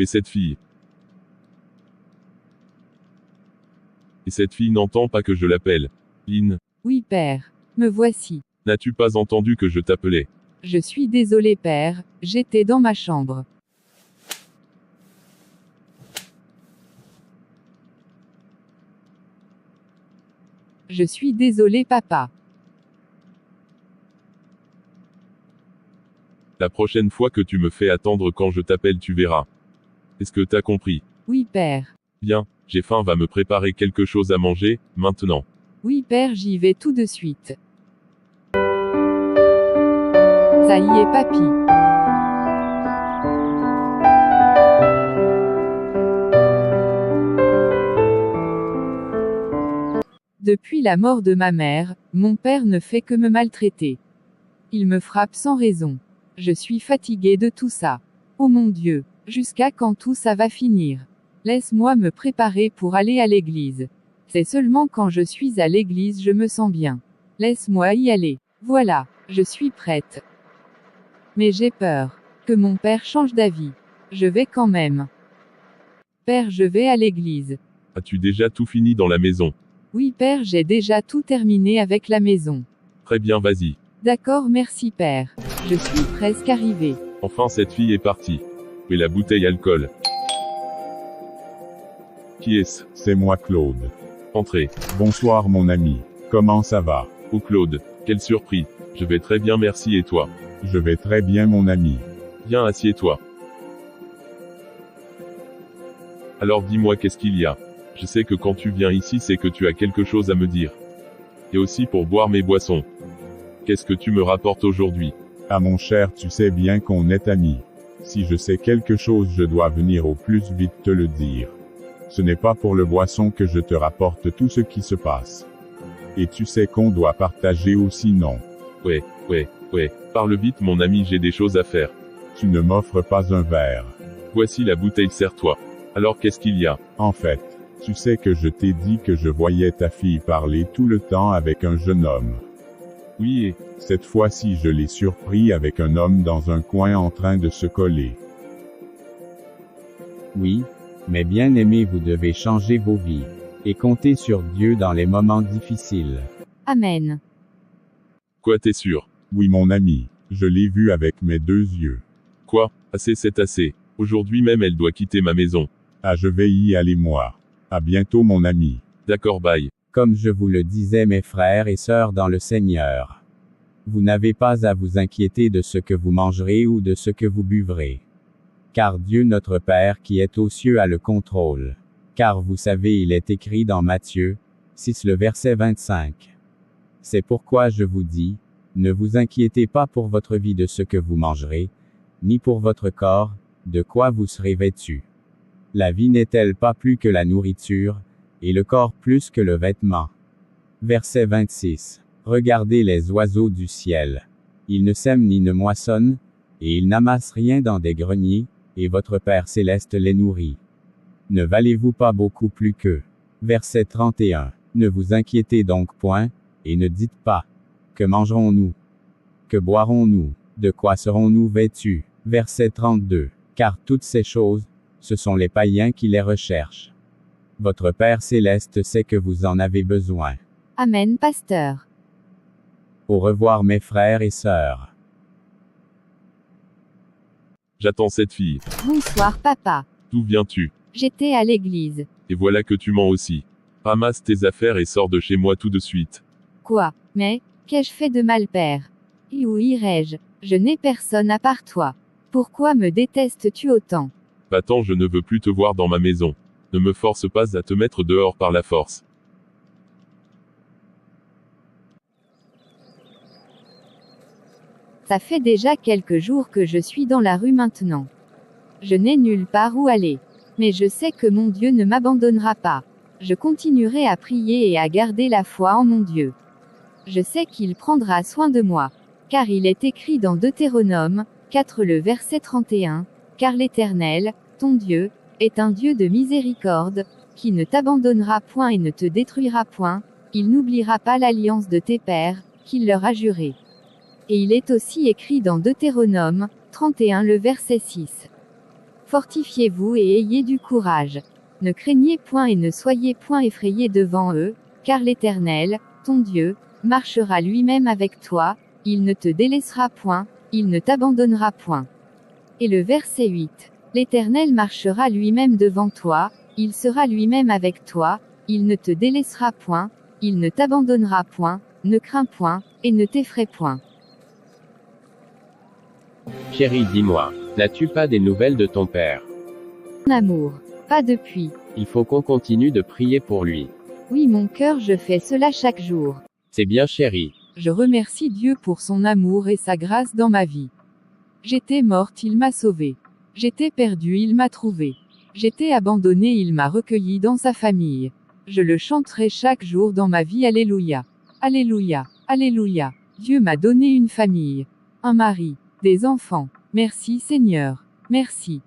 Et cette fille? Et cette fille n'entend pas que je l'appelle. Lynn, Oui, père. Me voici. n'as-tu pas entendu que je t'appelais? Je suis désolé, père, j'étais dans ma chambre. Je suis désolé, papa. La prochaine fois que tu me fais attendre quand je t'appelle, tu verras. Est-ce que t'as compris? Oui, père. Bien, j'ai faim, va me préparer quelque chose à manger, maintenant. Oui, père, j'y vais tout de suite. Ça y est, papy. Depuis la mort de ma mère, mon père ne fait que me maltraiter. Il me frappe sans raison. Je suis fatiguée de tout ça. Oh mon Dieu, jusqu'à quand tout ça va finir? Laisse-moi me préparer pour aller à l'église. C'est seulement quand je suis à l'église je me sens bien. Laisse-moi y aller. Voilà, je suis prête. Mais j'ai peur que mon père change d'avis. Je vais quand même. Père, je vais à l'église. As-tu déjà tout fini dans la maison? Oui, père, j'ai déjà tout terminé avec la maison. Très bien, vas-y. D'accord, merci, père. Je suis presque arrivée. Enfin, cette fille est partie. Et la bouteille alcool? Qui est-ce? C'est moi Claude. Entrez. Bonsoir mon ami. Comment ça va? Oh Claude, quelle surprise. Je vais très bien, merci, et toi? Je vais très bien mon ami. Viens, assieds-toi. Alors dis-moi, qu'est-ce qu'il y a? Je sais que quand tu viens ici, c'est que tu as quelque chose à me dire. Et aussi pour boire mes boissons. Qu'est-ce que tu me rapportes aujourd'hui? Ah mon cher, tu sais bien qu'on est amis. Si je sais quelque chose, je dois venir au plus vite te le dire. Ce n'est pas pour le boisson que je te rapporte tout ce qui se passe. Et tu sais qu'on doit partager aussi, non? Ouais. Parle vite mon ami, j'ai des choses à faire. Tu ne m'offres pas un verre. Voici la bouteille, serre-toi. Alors qu'est-ce qu'il y a? En fait, tu sais que je t'ai dit que je voyais ta fille parler tout le temps avec un jeune homme. Oui, et Cette fois-ci je l'ai surpris avec un homme dans un coin en train de se coller. Oui, mais bien aimé, vous devez changer vos vies. Et compter sur Dieu dans les moments difficiles. Amen. quoi, t'es sûr? Oui mon ami, je l'ai vu avec mes deux yeux. Quoi? Assez, c'est assez. Aujourd'hui même elle doit quitter ma maison. Ah je vais y aller moi. À bientôt mon ami. D'accord, bye. Comme je vous le disais mes frères et sœurs dans le Seigneur. Vous n'avez pas à vous inquiéter de ce que vous mangerez ou de ce que vous buvrez. Car Dieu notre Père qui est aux cieux a le contrôle. Car vous savez, il est écrit dans Matthieu 6 le verset 25. C'est pourquoi je vous dis, ne vous inquiétez pas pour votre vie de ce que vous mangerez, ni pour votre corps, de quoi vous serez vêtus. La vie n'est-elle pas plus que la nourriture, et le corps plus que le vêtement? Verset 26. Regardez les oiseaux du ciel. Ils ne sèment ni ne moissonnent, et ils n'amassent rien dans des greniers, et votre Père céleste les nourrit. Ne valez-vous pas beaucoup plus qu'eux? Verset 31. Ne vous inquiétez donc point, et ne dites pas. Que mangerons-nous? Que boirons-nous? De quoi serons-nous vêtus? Verset 32. Car toutes ces choses, ce sont les païens qui les recherchent. Votre Père céleste sait que vous en avez besoin. Amen, pasteur. Au revoir mes frères et sœurs. J'attends cette fille. Bonsoir, papa. D'où viens-tu? J'étais à l'église. Et voilà que tu mens aussi. Ramasse tes affaires et sors de chez moi tout de suite. Quoi? Mais, qu'ai-je fait de mal, père? Et où irai-je? Je n'ai personne à part toi. Pourquoi me détestes-tu autant? Va-t'en, je ne veux plus te voir dans ma maison. Ne me force pas à te mettre dehors par la force. Ça fait déjà quelques jours que je suis dans la rue maintenant. Je n'ai nulle part où aller. Mais je sais que mon Dieu ne m'abandonnera pas. Je continuerai à prier et à garder la foi en mon Dieu. Je sais qu'il prendra soin de moi. Car il est écrit dans Deutéronome 4 le verset 31, car l'Éternel, ton Dieu, est un Dieu de miséricorde, qui ne t'abandonnera point et ne te détruira point, il n'oubliera pas l'alliance de tes pères, qu'il leur a juré. Et il est aussi écrit dans Deutéronome 31 le verset 6. Fortifiez-vous et ayez du courage. Ne craignez point et ne soyez point effrayés devant eux, car l'Éternel, ton Dieu, marchera lui-même avec toi, il ne te délaissera point, il ne t'abandonnera point. Et le verset 8. L'Éternel marchera lui-même devant toi, il sera lui-même avec toi, il ne te délaissera point, il ne t'abandonnera point, ne crains point, et ne t'effraie point. Chérie, dis-moi, n'as-tu pas des nouvelles de ton père? Mon amour. Pas depuis. Il faut qu'on continue de prier pour lui. Oui, mon cœur, je fais cela chaque jour. C'est bien, chérie. Je remercie Dieu pour son amour et sa grâce dans ma vie. J'étais morte, il m'a sauvée. J'étais perdue, il m'a trouvée. J'étais abandonnée, il m'a recueillie dans sa famille. Je le chanterai chaque jour dans ma vie. Alléluia. Alléluia. Alléluia. Dieu m'a donné une famille. Un mari. Des enfants. Merci Seigneur. Merci.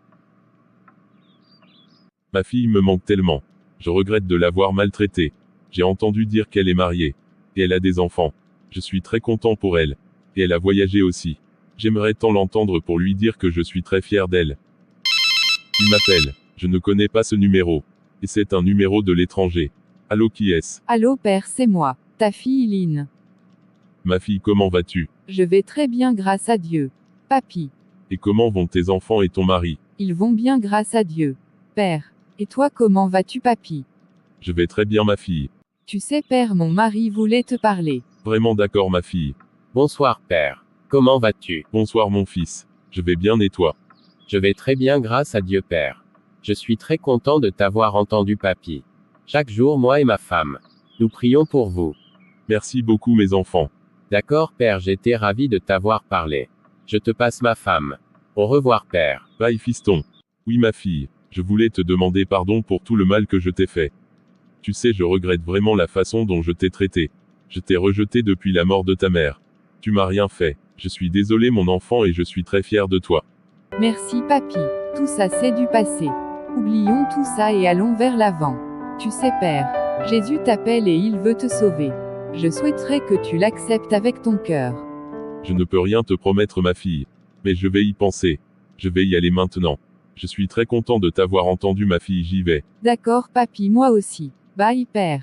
Ma fille me manque tellement. Je regrette de l'avoir maltraitée. J'ai entendu dire qu'elle est mariée. Et elle a des enfants. Je suis très content pour elle. Et elle a voyagé aussi. J'aimerais tant l'entendre pour lui dire que je suis très fier d'elle. Il m'appelle. Je ne connais pas ce numéro. Et c'est un numéro de l'étranger. Allô, qui est-ce? Allô père, c'est moi, ta fille Lynn. Ma fille, comment vas-tu? Je vais très bien grâce à Dieu. Papy. Et comment vont tes enfants et ton mari? Ils vont bien grâce à Dieu. Père. Et toi comment vas-tu papy? Je vais très bien ma fille. Tu sais père, mon mari voulait te parler. Vraiment d'accord ma fille. Bonsoir, père. Comment vas-tu? Bonsoir mon fils. Je vais bien et toi? Je vais très bien grâce à Dieu, père. Je suis très content de t'avoir entendu, papy. Chaque jour, moi et ma femme, nous prions pour vous. Merci beaucoup mes enfants. D'accord, père, j'étais ravi de t'avoir parlé. Je te passe ma femme. Au revoir, père. Bye fiston. Oui ma fille. Je voulais te demander pardon pour tout le mal que je t'ai fait. Tu sais, je regrette vraiment la façon dont je t'ai traité. Je t'ai rejeté depuis la mort de ta mère. Tu m'as rien fait. Je suis désolé mon enfant et je suis très fier de toi. Merci papy. Tout ça c'est du passé. Oublions tout ça et allons vers l'avant. Tu sais père, Jésus t'appelle et il veut te sauver. Je souhaiterais que tu l'acceptes avec ton cœur. Je ne peux rien te promettre ma fille. Mais je vais y penser. Je vais y aller maintenant. Je suis très content de t'avoir entendu ma fille, j'y vais. D'accord papy, moi aussi. Bye père.